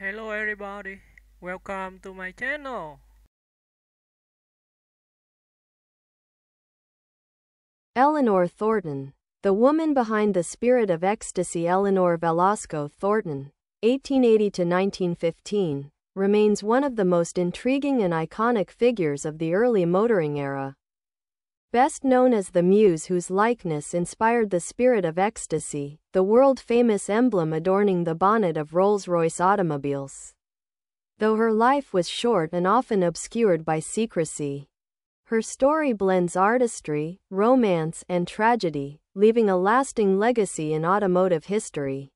Hello everybody, welcome to my channel. Eleanor Thornton, the woman behind the Spirit of Ecstasy. Eleanor Velasco Thornton, 1880 to 1915, remains one of the most intriguing and iconic figures of the early motoring era. Best known as the muse whose likeness inspired the Spirit of Ecstasy, the world-famous emblem adorning the bonnet of Rolls-Royce automobiles. Though her life was short and often obscured by secrecy, her story blends artistry, romance, and tragedy, leaving a lasting legacy in automotive history.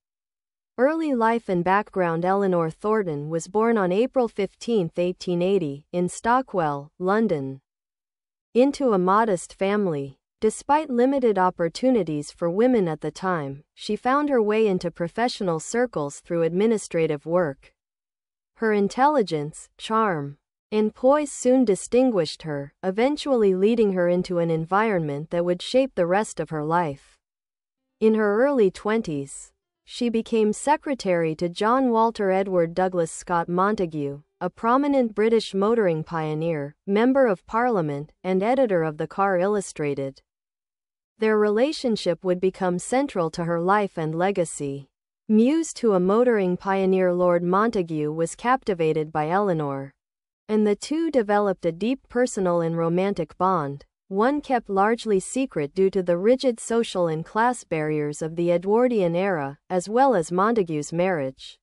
Early life and background. Eleanor Thornton was born on April 15, 1880, in Stockwell, London, into a modest family. Despite limited opportunities for women at the time, she found her way into professional circles through administrative work. Her intelligence, charm, and poise soon distinguished her, eventually leading her into an environment that would shape the rest of her life. In her early 20s, she became secretary to John Walter Edward Douglas Scott Montagu, a prominent British motoring pioneer, Member of Parliament, and editor of the Car Illustrated. Their relationship would become central to her life and legacy. Muse to a motoring pioneer, Lord Montagu was captivated by Eleanor, and the two developed a deep personal and romantic bond, one kept largely secret due to the rigid social and class barriers of the Edwardian era, as well as Montagu's marriage.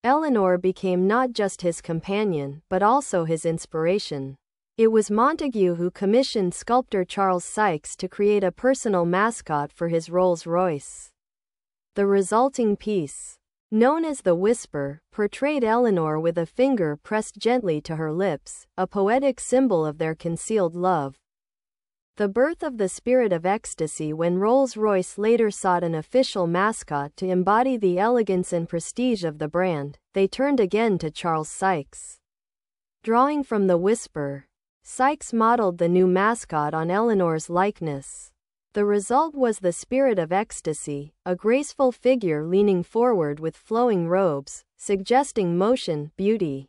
Eleanor became not just his companion, but also his inspiration. It was Montagu who commissioned sculptor Charles Sykes to create a personal mascot for his Rolls-Royce. The resulting piece, known as the Whisper, portrayed Eleanor with a finger pressed gently to her lips, a poetic symbol of their concealed love. The birth of the Spirit of Ecstasy. When Rolls-Royce later sought an official mascot to embody the elegance and prestige of the brand, they turned again to Charles Sykes. Drawing from the Whisper, Sykes modeled the new mascot on Eleanor's likeness. The result was the Spirit of Ecstasy, a graceful figure leaning forward with flowing robes, suggesting motion, beauty,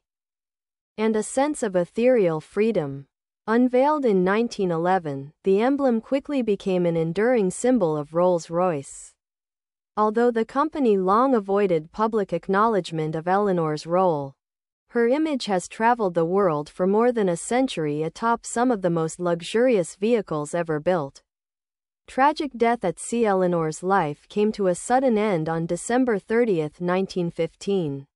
and a sense of ethereal freedom. Unveiled in 1911, the emblem quickly became an enduring symbol of Rolls-Royce. Although the company long avoided public acknowledgement of Eleanor's role, her image has traveled the world for more than a century atop some of the most luxurious vehicles ever built. Tragic death at sea. Eleanor's life came to a sudden end on December 30, 1915.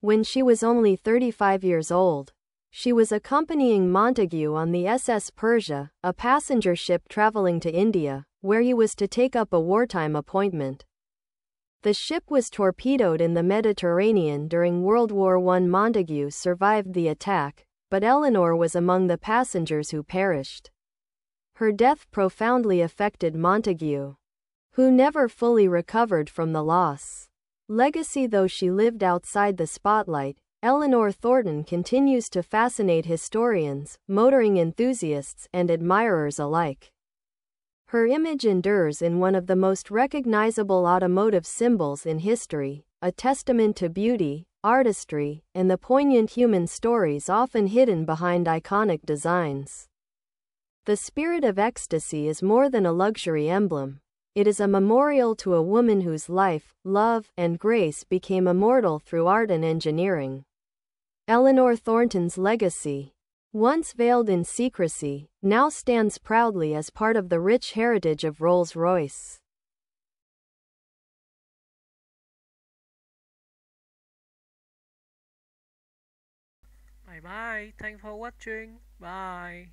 When she was only 35 years old, she was accompanying Montagu on the SS Persia, a passenger ship traveling to India, where he was to take up a wartime appointment. The ship was torpedoed in the Mediterranean during World War I. Montagu survived the attack, but Eleanor was among the passengers who perished. Her death profoundly affected Montagu, who never fully recovered from the loss. Legacy. Though she lived outside the spotlight, Eleanor Thornton continues to fascinate historians, motoring enthusiasts, and admirers alike. Her image endures in one of the most recognizable automotive symbols in history, a testament to beauty, artistry, and the poignant human stories often hidden behind iconic designs. The Spirit of Ecstasy is more than a luxury emblem. It is a memorial to a woman whose life, love, and grace became immortal through art and engineering. Eleanor Thornton's legacy, once veiled in secrecy, now stands proudly as part of the rich heritage of Rolls-Royce. Bye bye, thanks for watching. Bye.